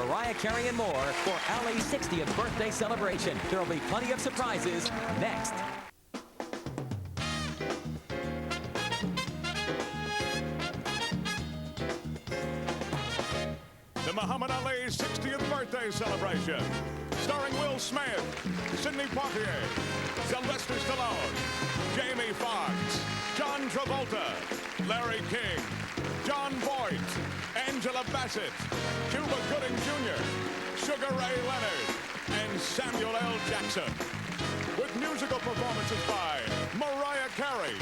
Mariah Carey and more for Ali's 60th birthday celebration. There will be plenty of surprises next. The Muhammad Ali 60th birthday celebration, starring Will Smith, Sidney Poitier, Sylvester Stallone, Jamie Foxx, John Travolta, Larry King, John Voight, Angela Bassett, Cuba Gooding Jr., Sugar Ray Leonard, and Samuel L. Jackson. With musical performances by Mariah Carey,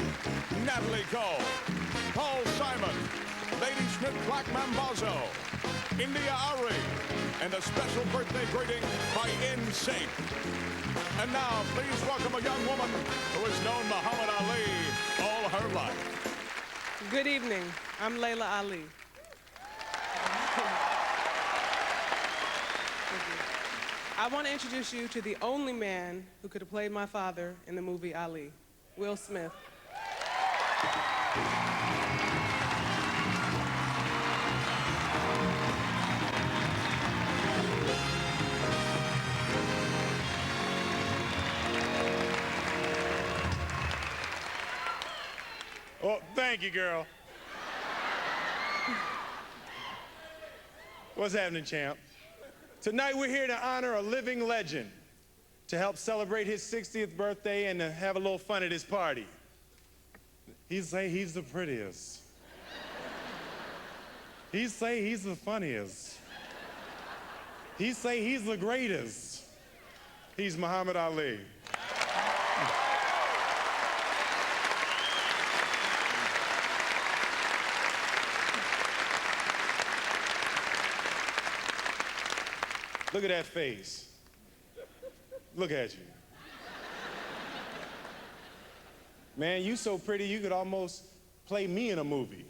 Natalie Cole, Paul Simon, Lady Smith Black Mambazo, India Ari, and a special birthday greeting by NSYNC. And now, please welcome a young woman who has known Muhammad Ali all her life. Good evening. I'm Layla Ali. I want to introduce you to the only man who could have played my father in the movie Ali, Will Smith. Oh, thank you, girl. What's happening, champ? Tonight we're here to honor a living legend, to help celebrate his 60th birthday and to have a little fun at his party. He say he's the prettiest. He say he's the funniest. He say he's the greatest. He's Muhammad Ali. Look at that face. Look at you. Man, you so pretty you could almost play me in a movie.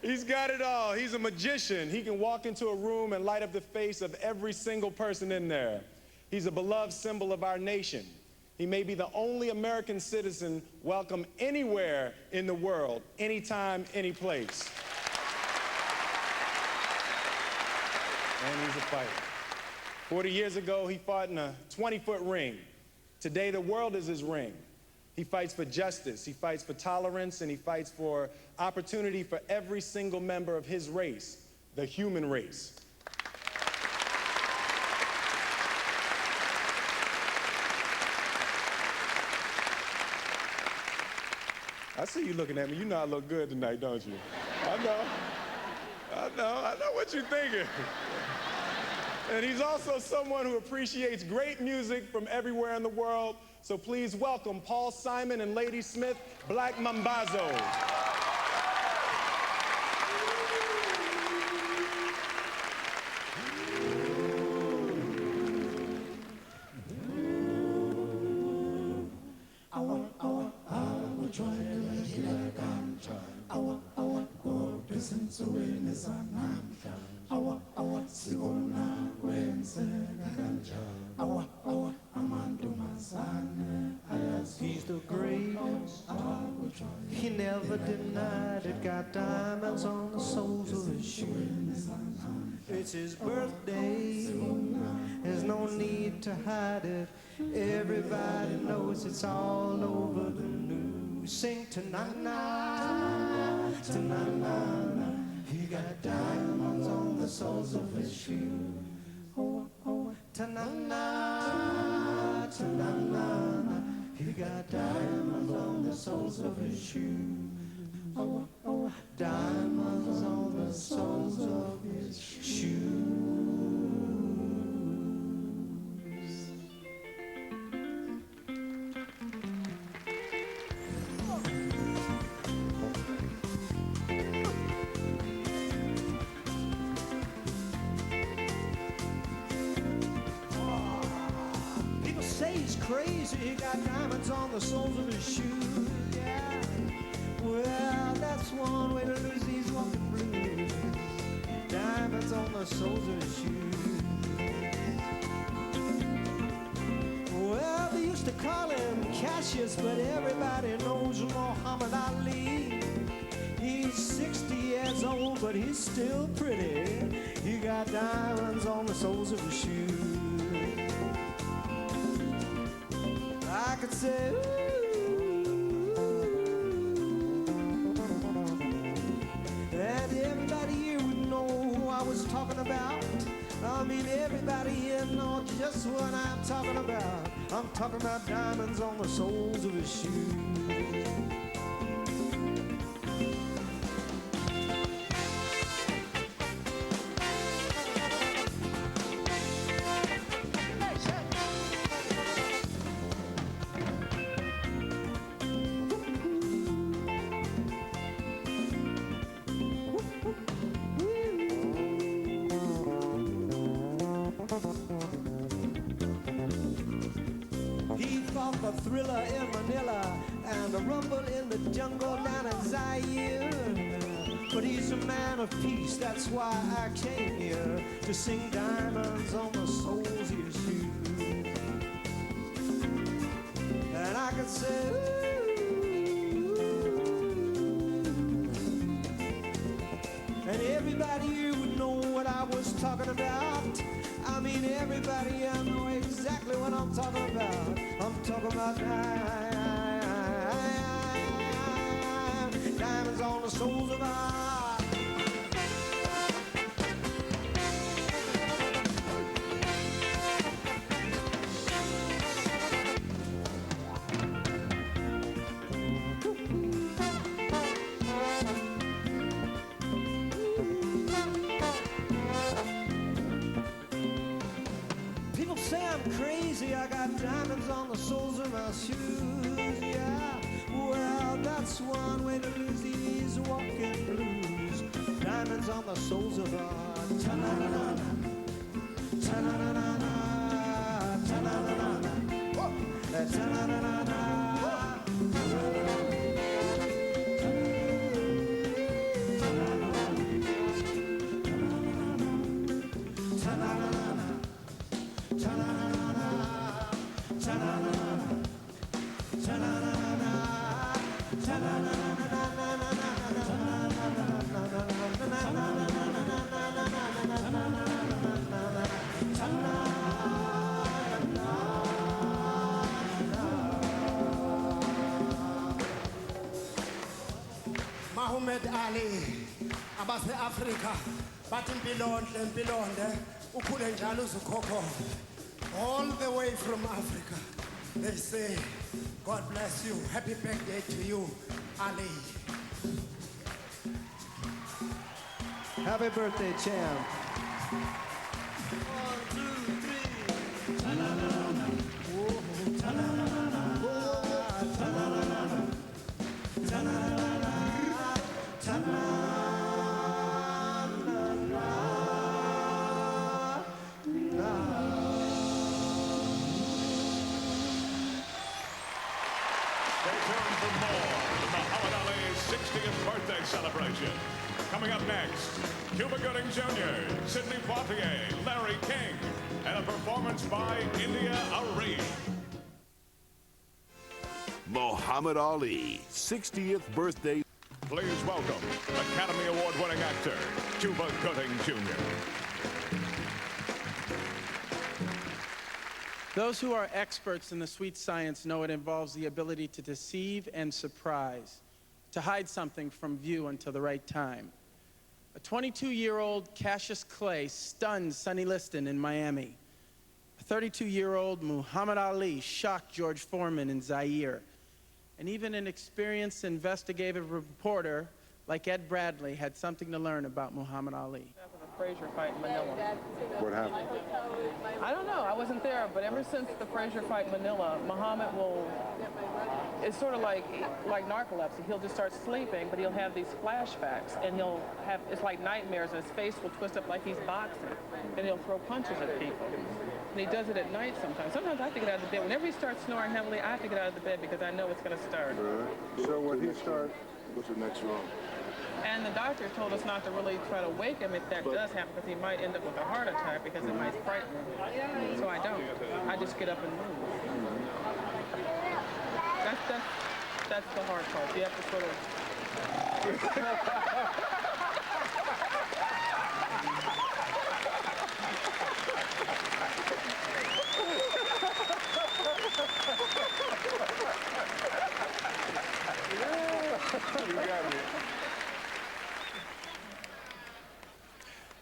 He's got it all. He's a magician. He can walk into a room and light up the face of every single person in there. He's a beloved symbol of our nation. He may be the only American citizen welcome anywhere in the world, anytime, any place. And he's a fighter. 40 years ago, he fought in a 20-foot ring. Today, the world is his ring. He fights for justice, he fights for tolerance, and he fights for opportunity for every single member of his race, the human race. I see you looking at me. You know I look good tonight, don't you? I know what you're thinking. And he's also someone who appreciates great music from everywhere in the world. So please welcome Paul Simon and Lady Smith, Black Mambazo. He's the greatest. He never denied it. Got diamonds on the soles of his shoes. It's his birthday. There's no need to hide it. Everybody knows it's all over the news. Sing ta-na-na, ta-na-na-na. He got diamonds on the soles of his shoes. Oh, oh, ta-na-na, ta-na-na-na. He got diamonds on the soles of his shoes. Oh, oh, diamonds on the soles of his shoes. People say he's crazy, he got diamonds on the soles of his shoes, yeah. Well, that's one way to lose these walking blues. Diamonds on the soles of his shoes. Well, they used to call him Cassius, but everybody knows Muhammad Ali. He's 6 old, but he's still pretty. He got diamonds on the soles of his shoes. I could say, and everybody here would know who I was talking about. I mean, everybody here knows just what I'm talking about. I'm talking about diamonds on the soles of his shoes. A thriller in Manila and a rumble in the jungle down in Zaire. But he's a man of peace, that's why I came here to sing diamonds on the soles of his shoes. And I could say, ooh, and everybody here would know what I was talking about. I mean, everybody here know exactly what I'm talking about. I'm talking about diamonds on the soles of our. People say I'm crazy, I got diamonds on the soles of my shoes, yeah. Well, that's one way to lose these walking blues. Diamonds on the soles of our ta-na-na-na-na, ta-na-na-na-na, ta-na-na-na-na, ta-na-na-na-na. Muhammad Ali, abase Africa, bathi impilonde, ukhule njalo uzukhokho. All the way from Africa, they say, God bless you, happy birthday to you, Ali. Happy birthday, champ. 1, 2, 3. Ta-na-na-na-na. Whoa. Ta-na-na-na-na. Whoa. Ta-na-na-na-na. Ta-na-na-na-na. Ta-na-na-na-na. Stay tuned for more of Muhammad Ali's 60th birthday celebration. Coming up next, Cuba Gooding Jr., Sidney Poitier, Larry King, and a performance by India Ari. Muhammad Ali, 60th birthday. Please welcome Academy Award-winning actor, Cuba Gooding Jr. Those who are experts in the sweet science know it involves the ability to deceive and surprise, to hide something from view until the right time. A 22-year-old Cassius Clay stunned Sonny Liston in Miami. A 32-year-old Muhammad Ali shocked George Foreman in Zaire. And even an experienced investigative reporter like Ed Bradley had something to learn about Muhammad Ali. Frazier fight in Manila. What happened? I don't know. I wasn't there, but ever since the Frazier fight in Manila, Muhammad will. It's sort of like narcolepsy. He'll just start sleeping, but he'll have these flashbacks, and he'll have it's like nightmares, and his face will twist up like he's boxing, and he'll throw punches at people. And he does it at night sometimes. Sometimes I have to get out of the bed. Whenever he starts snoring heavily, I have to get out of the bed because I know it's going to start. So when he starts, what's the next round? And the doctor told us not to really try to wake him if that does happen, because he might end up with a heart attack because it might frighten him. So I don't. I just get up and move. That's the hard part. You have to sort of...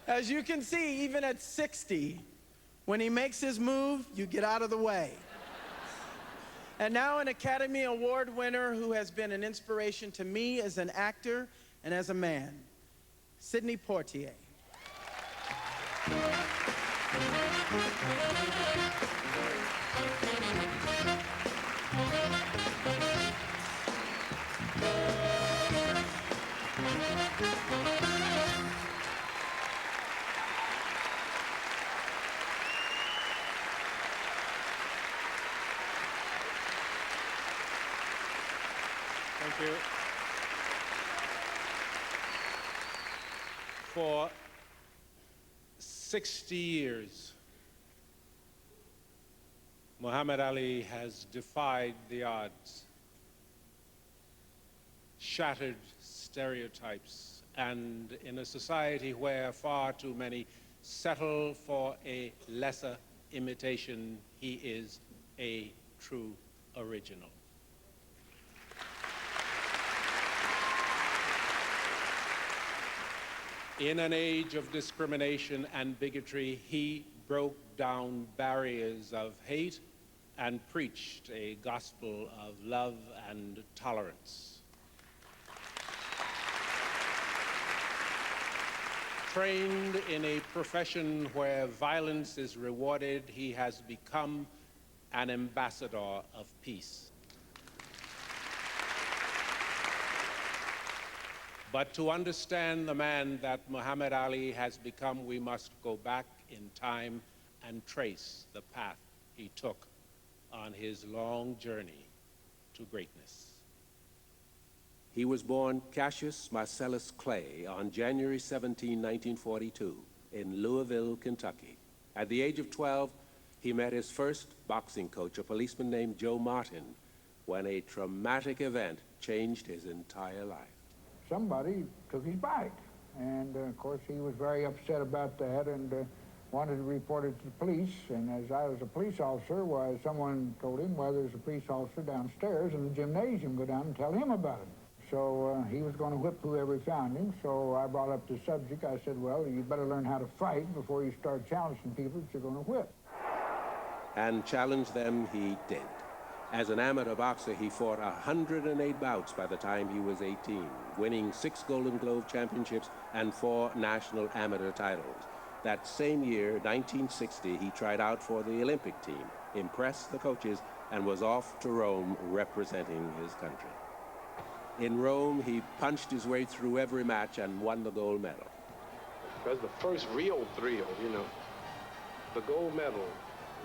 As you can see, even at 60, when he makes his move, you get out of the way. And now an Academy Award winner who has been an inspiration to me as an actor and as a man, Sidney Poitier. Thank you. For 60 years, Muhammad Ali has defied the odds, shattered stereotypes, and in a society where far too many settle for a lesser imitation, he is a true original. In an age of discrimination and bigotry, he broke down barriers of hate and preached a gospel of love and tolerance. Trained in a profession where violence is rewarded, he has become an ambassador of peace. But to understand the man that Muhammad Ali has become, we must go back in time and trace the path he took on his long journey to greatness. He was born Cassius Marcellus Clay on January 17, 1942, in Louisville, Kentucky. At the age of 12, he met his first boxing coach, a policeman named Joe Martin, when a traumatic event changed his entire life. Somebody took his bike, and of course he was very upset about that and wanted to report it to the police. And as I was a police officer, why, someone told him, well, there's a police officer downstairs in the gymnasium, go down and tell him about it. So he was going to whip whoever found him, so I brought up the subject. I said, well, you better learn how to fight before you start challenging people that you're going to whip. And challenge them he did. As an amateur boxer, he fought 108 bouts by the time he was 18, winning 6 Golden Glove championships and 4 national amateur titles. That same year, 1960, he tried out for the Olympic team, impressed the coaches, and was off to Rome representing his country. In Rome, he punched his way through every match and won the gold medal. That's the first real thrill, you know, the gold medal.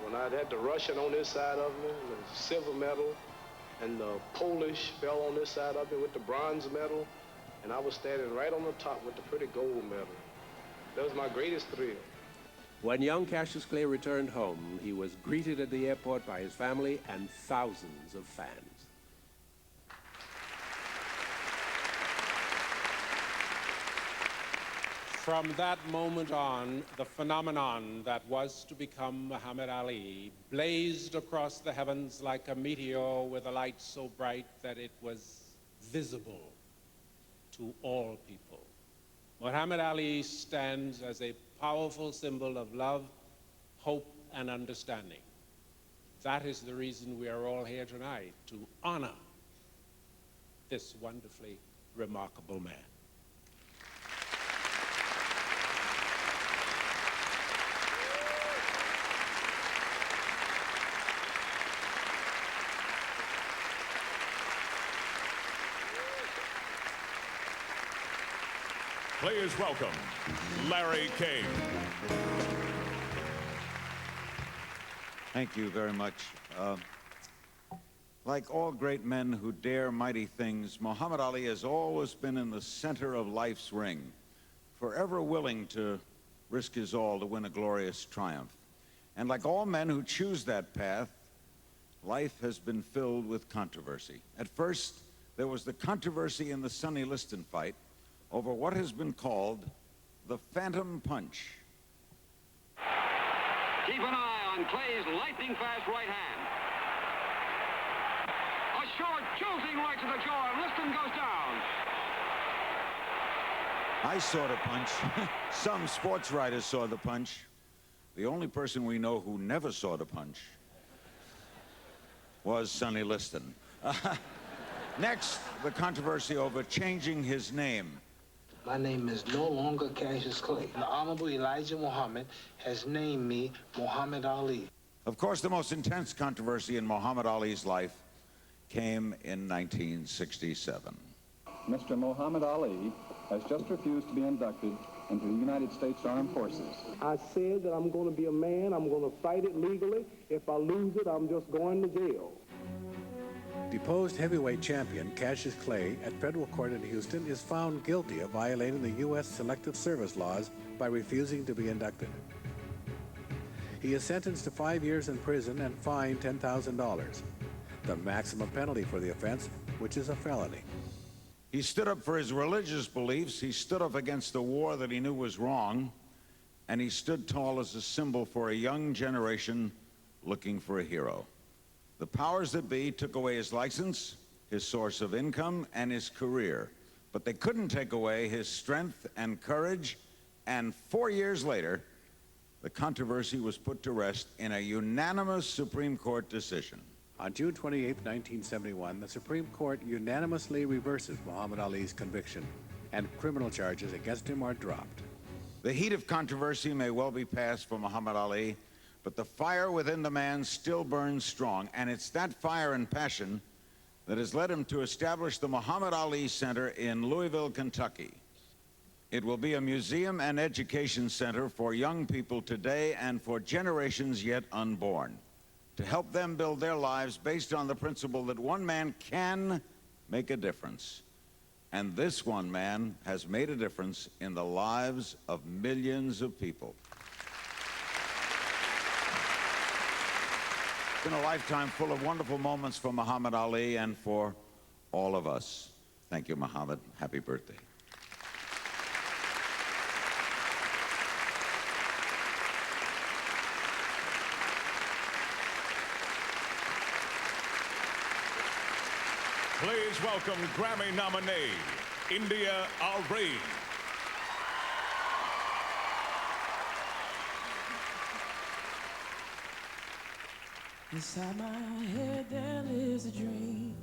When I had the Russian on this side of me, the silver medal, and the Polish fell on this side of me with the bronze medal, and I was standing right on the top with the pretty gold medal. That was my greatest thrill. When young Cassius Clay returned home, he was greeted at the airport by his family and thousands of fans. From that moment on, the phenomenon that was to become Muhammad Ali blazed across the heavens like a meteor with a light so bright that it was visible to all people. Muhammad Ali stands as a powerful symbol of love, hope, and understanding. That is the reason we are all here tonight, to honor this wonderfully remarkable man. Please welcome Larry King. Thank you very much. Like all great men who dare mighty things, Muhammad Ali has always been in the center of life's ring, forever willing to risk his all to win a glorious triumph. And like all men who choose that path, life has been filled with controversy. At first, there was the controversy in the Sonny Liston fight over what has been called the Phantom Punch. Keep an eye on Clay's lightning-fast right hand. A short, jolting right to the jaw, and Liston goes down. I saw the punch. Some sports writers saw the punch. The only person we know who never saw the punch was Sonny Liston. Next, the controversy over changing his name. My name is no longer Cassius Clay. The Honorable Elijah Muhammad has named me Muhammad Ali. Of course, the most intense controversy in Muhammad Ali's life came in 1967. Mr. Muhammad Ali has just refused to be inducted into the United States Armed Forces. I said that I'm going to be a man, I'm going to fight it legally. If I lose it, I'm just going to jail. Deposed heavyweight champion Cassius Clay at federal court in Houston is found guilty of violating the U.S. Selective Service laws by refusing to be inducted. He is sentenced to 5 years in prison and fined $10,000, the maximum penalty for the offense, which is a felony. He stood up for his religious beliefs, he stood up against a war that he knew was wrong, and he stood tall as a symbol for a young generation looking for a hero. The powers that be took away his license, his source of income, and his career, but they couldn't take away his strength and courage, and 4 years later, the controversy was put to rest in a unanimous Supreme Court decision. On June 28, 1971, the Supreme Court unanimously reverses Muhammad Ali's conviction, and criminal charges against him are dropped. The heat of controversy may well be past for Muhammad Ali, but the fire within the man still burns strong, and it's that fire and passion that has led him to establish the Muhammad Ali Center in Louisville, Kentucky. It will be a museum and education center for young people today and for generations yet unborn, to help them build their lives based on the principle that one man can make a difference. And this one man has made a difference in the lives of millions of people. It's been a lifetime full of wonderful moments for Muhammad Ali and for all of us. Thank you, Muhammad. Happy birthday. Please welcome Grammy nominee, India Ari. Inside my head there lives a dream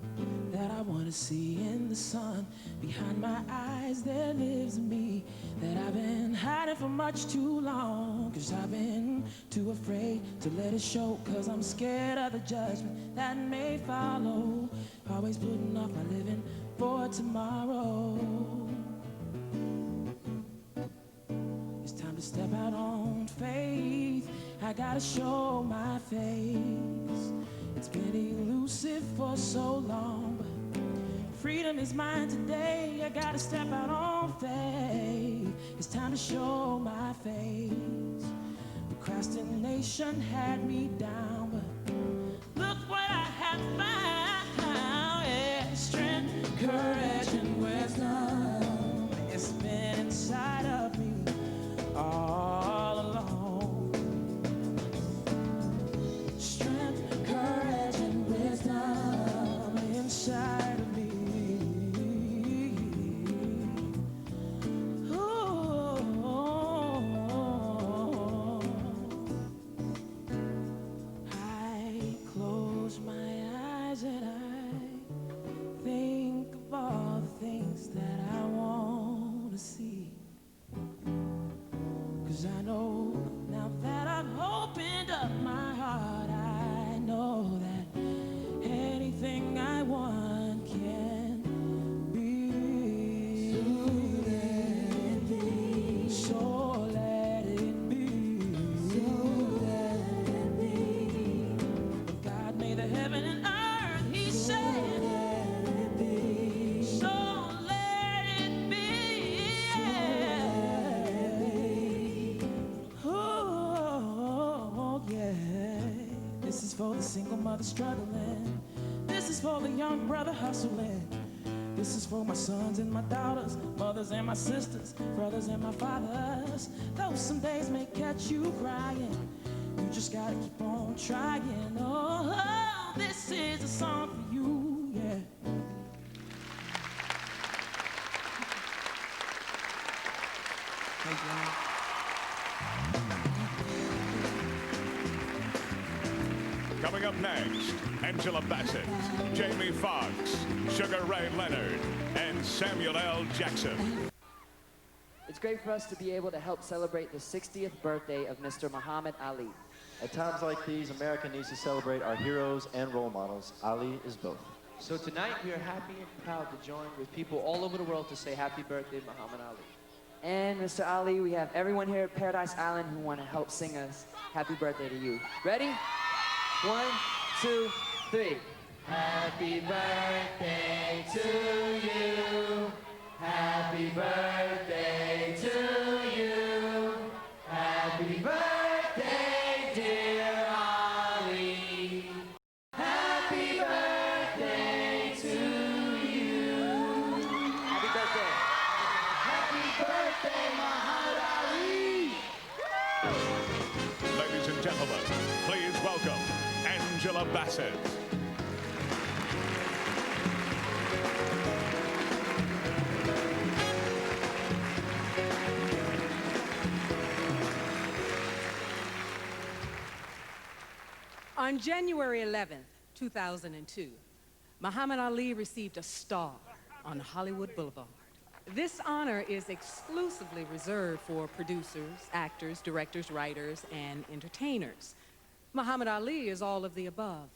that I want to see in the sun. Behind my eyes there lives me that I've been hiding for much too long. 'Cause I've been too afraid to let it show. 'Cause I'm scared of the judgment that may follow. Always putting off my living for tomorrow. It's time to step out on faith. I gotta show my face. It's been elusive for so long, but freedom is mine today. I gotta step out on faith. It's time to show my face. Procrastination had me down, but look what I have found. Yeah, strength, courage, and wisdom. It's been inside of me all along. Courage and wisdom inside of me. Ooh. I close my eyes and I think of all the things that I want to see. 'Cause I know now that I've opened up my heart, I know that anything I want can be. So let it be. So let it be. So let it be. When God made the heaven and earth, He said, let it be. So let it be. Oh, yeah. This is for the single mother struggling. This is for the young brother hustling. This is for my sons and my daughters, mothers and my sisters, brothers and my fathers. Though some days may catch you crying, you just gotta keep on trying. Oh, this is a song for you, yeah. Thank you. Coming up next, Angela Bassett, Jamie Foxx, Sugar Ray Leonard, and Samuel L. Jackson. It's great for us to be able to help celebrate the 60th birthday of Mr. Muhammad Ali. At times like these, America needs to celebrate our heroes and role models. Ali is both. So tonight we are happy and proud to join with people all over the world to say happy birthday, Muhammad Ali. And Mr. Ali, we have everyone here at Paradise Island who want to help sing us happy birthday to you. Ready? 1, 2, 3. Happy birthday to you. Happy birthday to you. Happy birthday, dear Ali. Happy birthday to you. Happy birthday. Happy birthday, Muhammad Ali. Ladies and gentlemen, please welcome Angela Bassett. On January 11th, 2002, Muhammad Ali received a star on Hollywood Boulevard. This honor is exclusively reserved for producers, actors, directors, writers, and entertainers. Muhammad Ali is all of the above.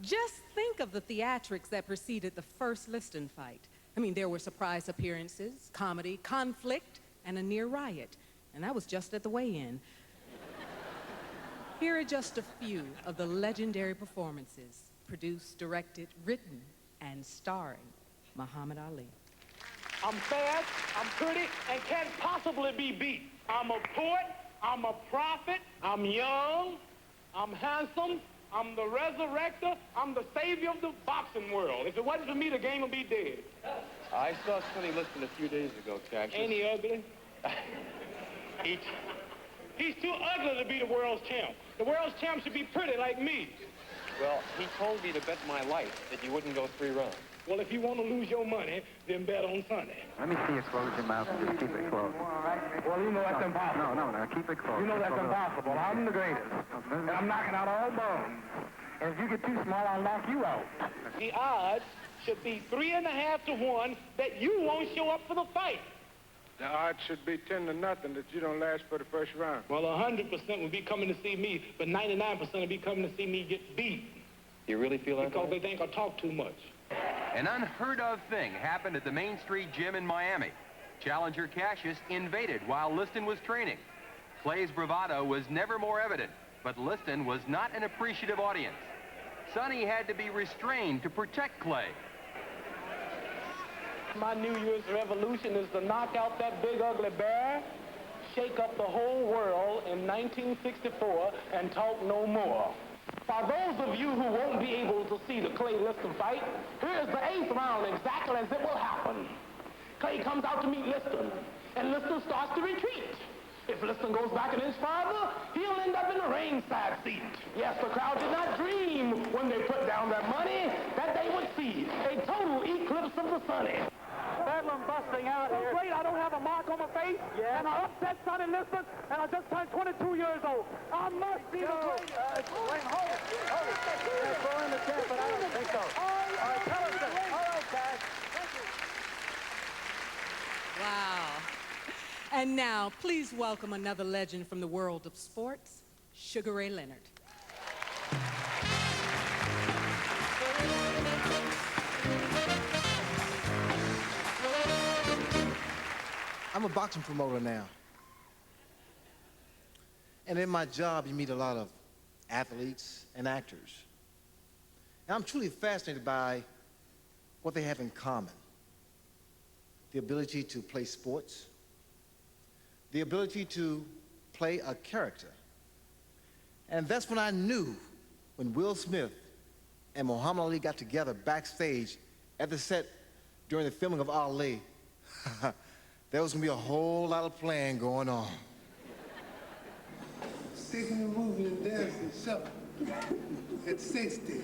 Just think of the theatrics that preceded the first Liston fight. I mean, there were surprise appearances, comedy, conflict, and a near riot. And that was just at the weigh-in. Here are just a few of the legendary performances produced, directed, written, and starring Muhammad Ali. I'm fast, I'm pretty, and can't possibly be beat. I'm a poet, I'm a prophet, I'm young, I'm handsome, I'm the resurrector, I'm the savior of the boxing world. If it wasn't for me, the game would be dead. I saw Sonny Liston a few days ago, Cassius. Ain't he ugly? He's too ugly to be the world's champ. The world's champ should be pretty like me. Well, he told me to bet my life that you wouldn't go 3 rounds. Well, if you want to lose your money, then bet on Sunday. Let me see you close your mouth and just keep it closed. Well, you know that's impossible. No, keep it closed. You know that's impossible. I'm the greatest. And I'm knocking out all bones. And if you get too small, I'll knock you out. The odds should be 3.5 to 1 that you won't show up for the fight. The odds should be 10 to nothing that you don't last for the first round. Well, 100% would be coming to see me, but 99% would be coming to see me get beat. You really feel that? Because they think I talk too much. An unheard of thing happened at the Main Street Gym in Miami. Challenger Cassius invaded while Liston was training. Clay's bravado was never more evident, but Liston was not an appreciative audience. Sonny had to be restrained to protect Clay. My New Year's revolution is to knock out that big ugly bear, shake up the whole world in 1964, and talk no more. For those of you who won't be able to see the Clay Liston fight, here's the 8th round exactly as it will happen. Clay comes out to meet Liston, and Liston starts to retreat. If Liston goes back an inch farther, he'll end up in the ringside seat. Yes, the crowd did not dream when they put down their money that they would see a total eclipse of the sun. Bedlam busting out here. Great, I don't have a mark on my face, and I upset Sonny Liston, and I just turned 22 years old. I must see the great. Wait, hold it. Throw in the champ, but I don't think so. All right, tell us this. All right, guys. Thank you. Wow. And now, please welcome another legend from the world of sports, Sugar Ray Leonard. I'm a boxing promoter now. And in my job, you meet a lot of athletes and actors. And I'm truly fascinated by what they have in common. The ability to play sports, the ability to play a character. And that's when I knew, when Will Smith and Muhammad Ali got together backstage at the set during the filming of Ali, there was gonna be a whole lot of playing going on. Singing, moving, and dancing, shuffling at 60.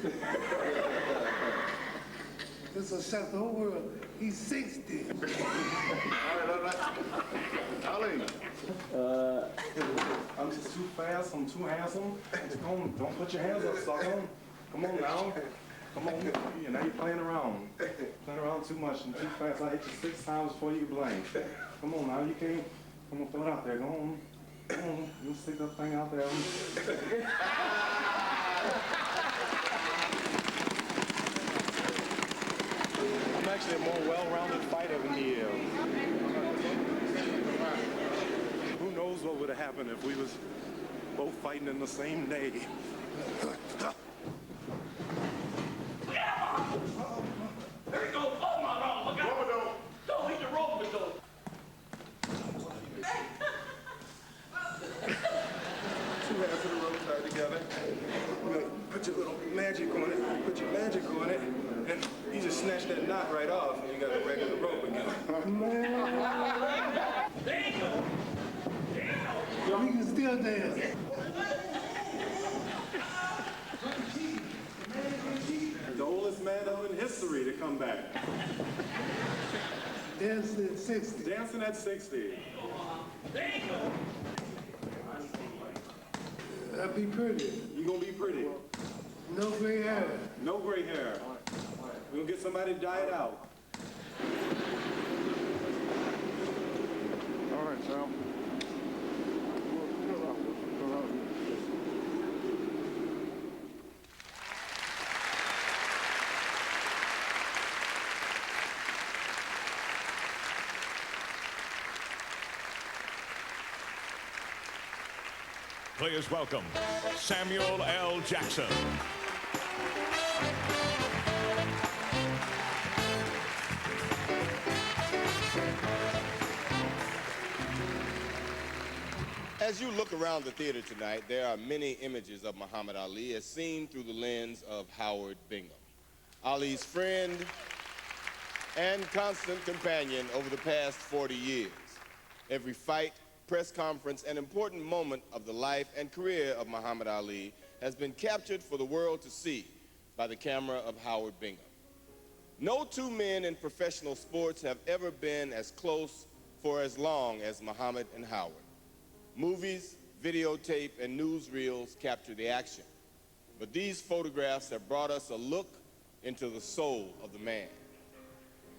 This will shock the whole world. He's 60. All right. Ali, I'm just too fast, I'm too handsome. Don't put your hands up, sucker. Come on now. Come on. Yeah, now you're playing around. Playing around too much and too fast. I hit you 6 times before you get blamed. Come on now, you can't. Come on, throw it out there. Go on. Come on. You stick that thing out there. I'm actually a more well-rounded fighter than he is. Who knows what would have happened if we was both fighting in the same day. There you go. Oh, my God. Look out. Don't hit the rope with those. Two halves of the rope tied together. You're gonna put your little magic on it. Put your magic on it. And you just snatch that knot right off and you got a regular rope again. There you go. We can still dance. The oldest man in history to come back. Dancing at 60. Dancing at 60. There you go. I'll be pretty. You gonna be pretty. No gray hair. No gray hair. We're gonna get somebody to dye it out. All right, Sam. Please welcome Samuel L. Jackson. As you look around the theater tonight, there are many images of Muhammad Ali as seen through the lens of Howard Bingham, Ali's friend and constant companion over the past 40 years. Every fight, press conference, and important moment of the life and career of Muhammad Ali has been captured for the world to see by the camera of Howard Bingham. No two men in professional sports have ever been as close for as long as Muhammad and Howard. Movies, videotape, and newsreels capture the action, but these photographs have brought us a look into the soul of the man.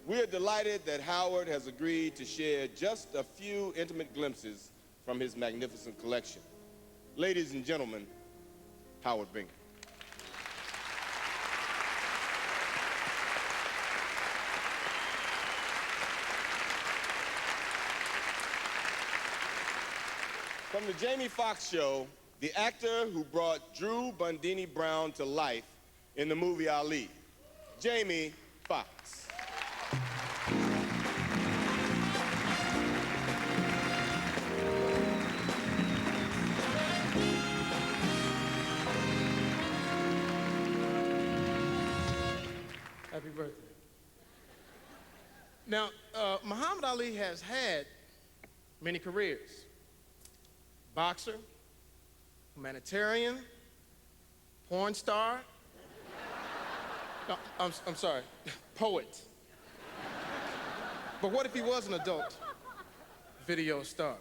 We are delighted that Howard has agreed to share just a few intimate glimpses from his magnificent collection. Ladies and gentlemen, Howard Bingham. From the Jamie Foxx Show, the actor who brought Drew Bundini Brown to life in the movie Ali, Jamie Foxx. Happy birthday. Now, Muhammad Ali has had many careers. Boxer, humanitarian, porn star. No, I'm sorry, poet. But what if he was an adult video star?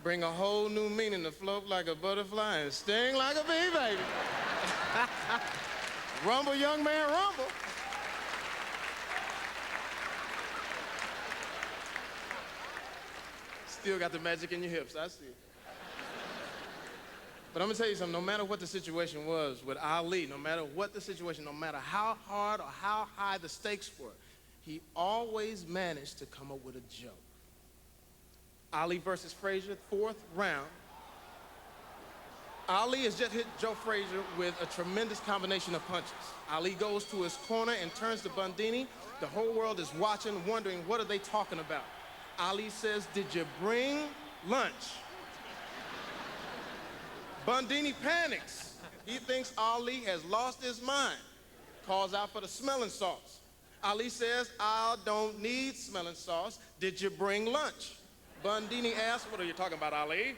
Bring a whole new meaning to float like a butterfly and sting like a bee, baby. Rumble, young man, rumble. Still got the magic in your hips, I see. But I'm gonna tell you something, no matter what the situation was with Ali, no matter what the situation, no matter how hard or how high the stakes were, he always managed to come up with a joke. Ali versus Frazier, 4th round. Ali has just hit Joe Frazier with a tremendous combination of punches. Ali goes to his corner and turns to Bundini. The whole world is watching, wondering, what are they talking about? Ali says, "Did you bring lunch?" Bundini panics. He thinks Ali has lost his mind. Calls out for the smelling sauce. Ali says, "I don't need smelling sauce. Did you bring lunch?" Bundini asks, "What are you talking about, Ali?"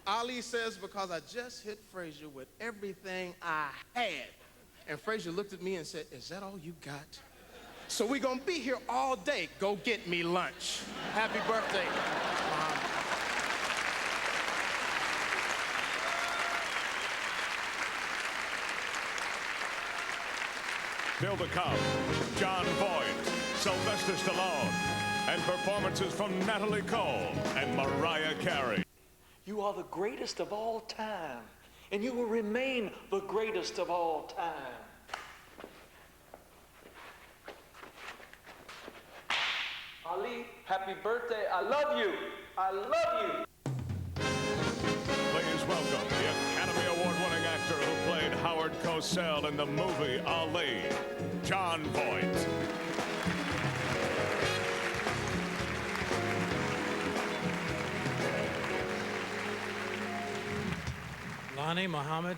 Ali says, "Because I just hit Frazier with everything I had." And Frazier looked at me and said, "Is that all you got? So we're gonna be here all day. Go get me lunch." Happy birthday, Muhammad. Still to come, John Voight, Sylvester Stallone, and performances from Natalie Cole and Mariah Carey. You are the greatest of all time, and you will remain the greatest of all time. Ali, happy birthday. I love you. I love you. Please welcome the Academy Award-winning actor who played Howard Cosell in the movie Ali, John Voight. Lonnie, Muhammad,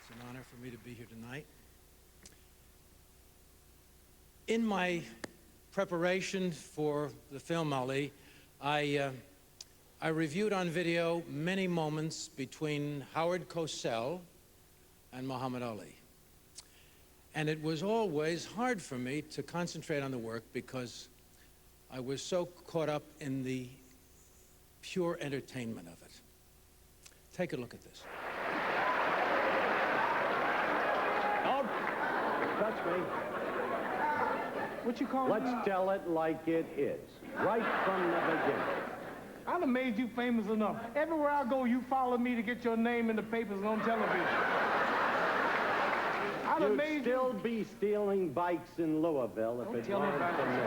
it's an honor for me to be here tonight. In my preparation for the film Ali, I reviewed on video many moments between Howard Cosell and Muhammad Ali. And it was always hard for me to concentrate on the work because I was so caught up in the pure entertainment of it. Take a look at this. Don't touch me. What you call Let's tell it like it is, right from the beginning. I done made you famous enough. Everywhere I go, you follow me to get your name in the papers and on television. I done made You'd still be stealing bikes in Louisville if it weren't for me.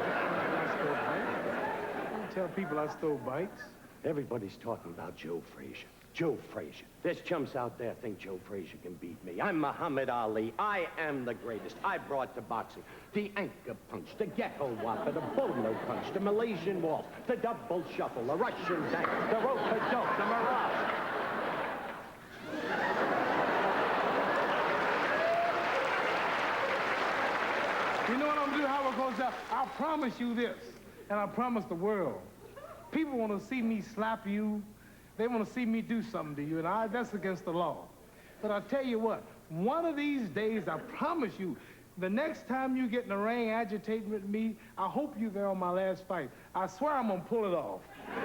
Don't tell people I stole bikes. Everybody's talking about Joe Frazier. Joe Frazier. There's chumps out there think Joe Frazier can beat me. I'm Muhammad Ali. I am the greatest. I brought to boxing the anchor punch, the ghetto whopper, the bolo punch, the Malaysian waltz, the double shuffle, the Russian dance, the rope-a-dope, the mirage. You know what I'm gonna do, Howard Cosell? I promise you this, and I promise the world. People want to see me slap you. They want to see me do something to you, and that's against the law. But I tell you what, one of these days, I promise you, the next time you get in the ring agitating with me, I hope you're there on my last fight. I swear I'm gonna pull it off. Mr.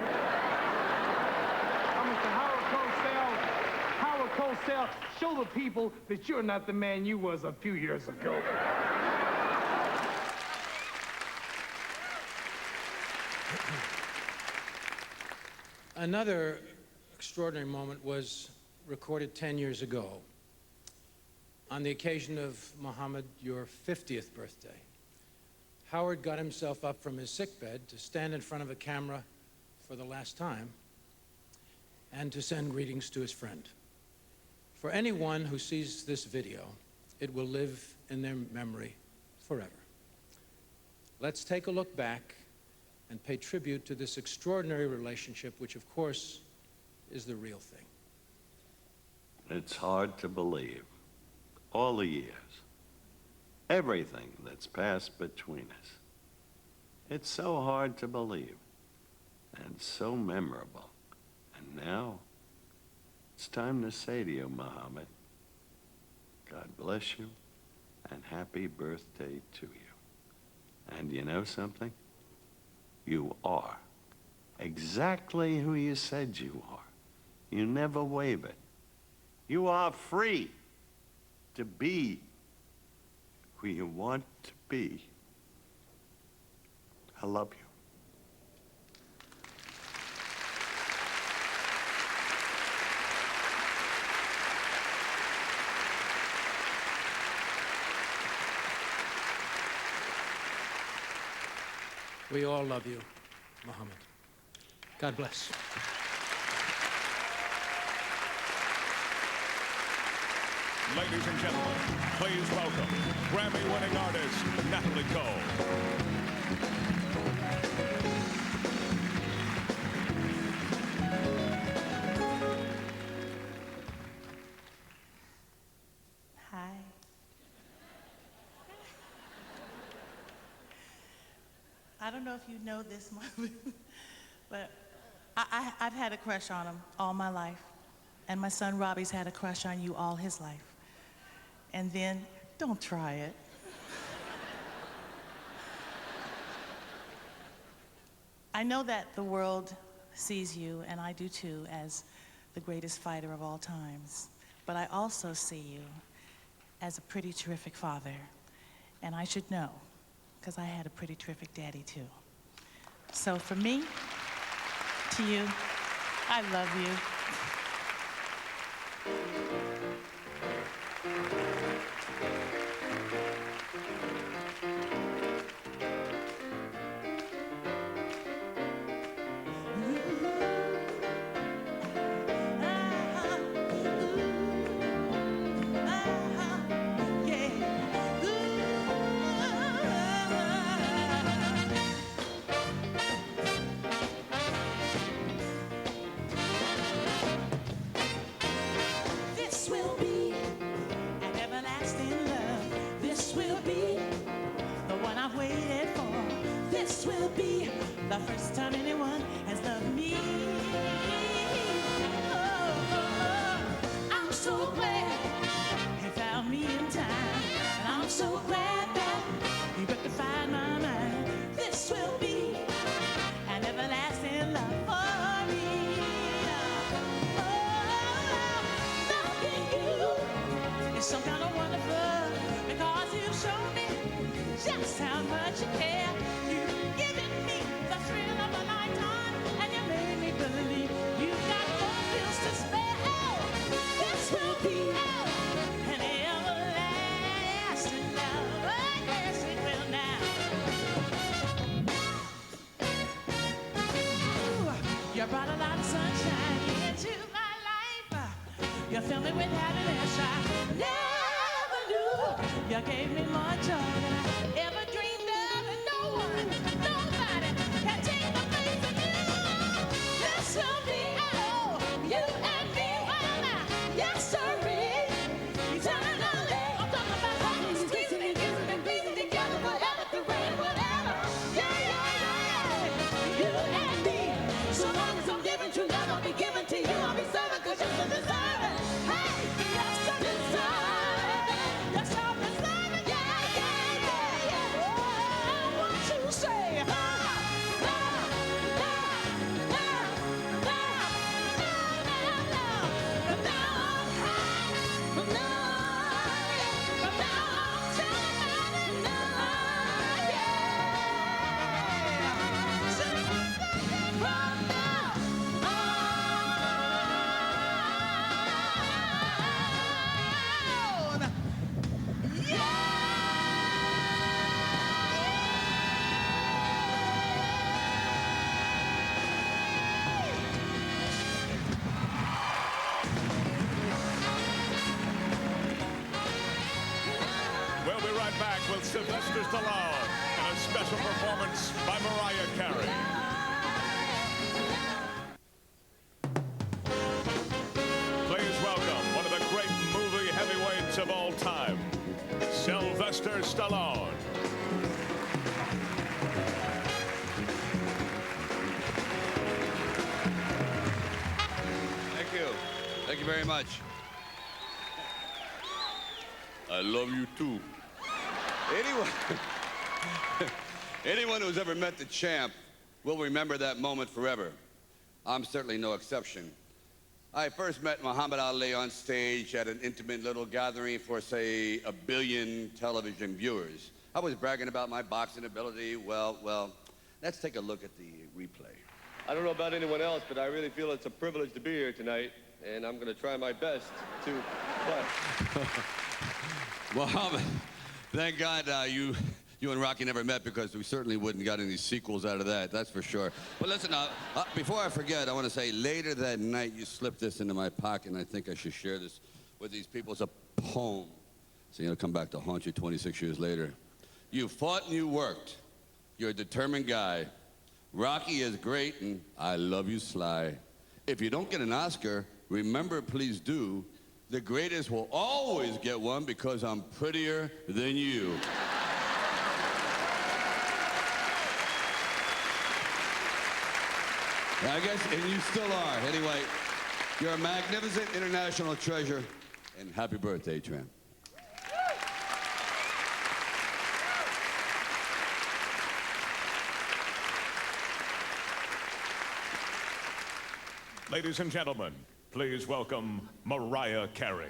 Howard Cosell, show the people that you're not the man you was a few years ago. Another extraordinary moment was recorded 10 years ago on the occasion of Muhammad, your 50th birthday. Howard got himself up from his sickbed to stand in front of a camera for the last time and to send greetings to his friend. For anyone who sees this video, it will live in their memory forever. Let's take a look back and pay tribute to this extraordinary relationship, which of course is the real thing. It's hard to believe. All the years, everything that's passed between us. It's so hard to believe and so memorable. And now, it's time to say to you, Muhammad, God bless you and happy birthday to you. And you know something? You are exactly who you said you are. You never wavered. You are free to be who you want to be. I love you. We all love you, Muhammad. God bless. Ladies and gentlemen, please welcome Grammy-winning artist Natalie Cole. Hi. I don't know if you know this, but I've had a crush on him all my life. And my son Robbie's had a crush on you all his life. And then, don't try it. I know that the world sees you, and I do too, as the greatest fighter of all times. But I also see you as a pretty terrific father. And I should know, because I had a pretty terrific daddy too. So from me to you, I love you. This will be an everlasting love. This will be the one I've waited for. This will be the first time anyone has loved me. I'm so glad he found me in time. And I'm so glad that he rectified my mind. This will be an everlasting love for me. Loving you is so kind of wonderful because you showed me just how much you care. You've given me the thrill of a lifetime, and you made me believe you've got more bills to spare. Oh, this will be an everlasting love. Oh, yes, it will now. Ooh, you brought a lot of sunshine into my life. You filled me with happiness I never knew. You gave me more joy than I ever dreamed of, and no one, nobody can take the place of you. This will be, oh, you and me, well now, yes sirree. Eternally, I'm talking about hugging, squeezing and kissing and pleasing together forever, through rain and whatever. Yeah, yeah, yeah, you and me. So long as I'm giving true love, I'll be giving to you. I'll be serving 'cause you deserve it. Hey, yes, I deserve it. Yes, I deserve it. Yeah, yeah, yeah, yeah. Oh, what you say? Love, love, love, love, love, love, love. From now on, from now on, from now on, somebody love, yeah. From now on, We'll be right back with Sylvester Stallone and a special performance by Mariah Carey. Please welcome one of the great movie heavyweights of all time, Sylvester Stallone. Thank you. Thank you very much. I love you too. Anyone who's ever met the champ will remember that moment forever. I'm certainly no exception. I first met Muhammad Ali on stage at an intimate little gathering for, say, 1 billion television viewers. I was bragging about my boxing ability. Well, let's take a look at the replay. I don't know about anyone else, but I really feel it's a privilege to be here tonight, and I'm going to try my best to play. Muhammad, thank God you and Rocky never met, because we certainly wouldn't got any sequels out of that, that's for sure. But listen, before I forget, I want to say later that night you slipped this into my pocket, and I think I should share this with these people. It's a poem. So it'll come back to haunt you 26 years later. You fought and you worked. You're a determined guy. Rocky is great, and I love you, Sly. If you don't get an Oscar, remember, please do, the greatest will always get one because I'm prettier than you. I guess, and you still are. Anyway, you're a magnificent international treasure, and happy birthday, Tramp. Ladies and gentlemen, please welcome Mariah Carey.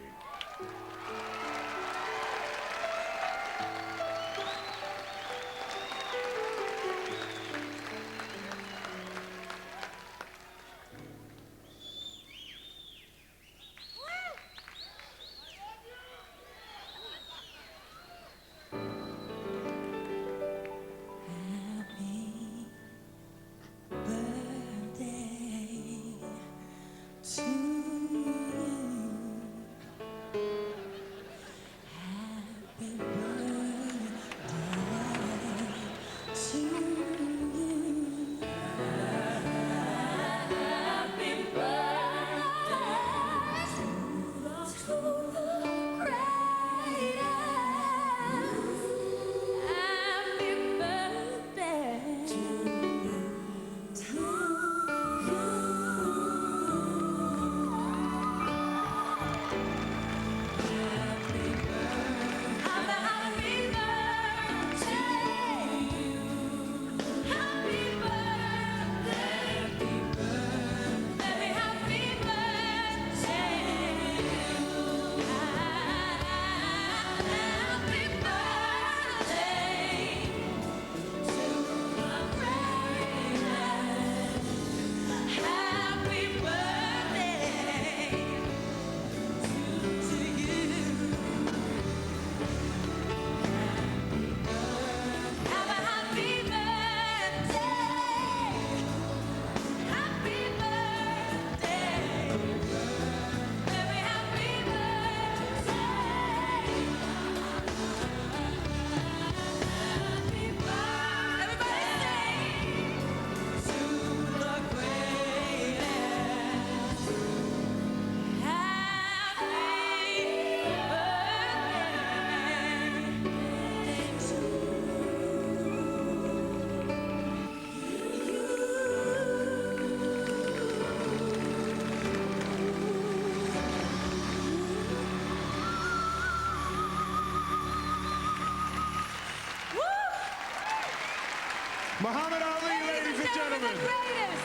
Muhammad Ali, ladies and gentlemen. The greatest.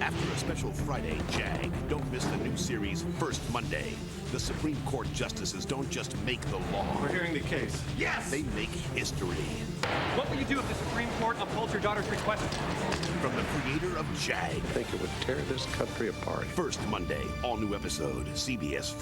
After a special Friday JAG, don't miss the new series First Monday. The Supreme Court justices don't just make the law. We're hearing the case. Yes! They make history. What will you do if the Supreme Court upholds your daughter's request? From the creator of JAG. I think it would tear this country apart. First Monday, all new episode, CBS Friday.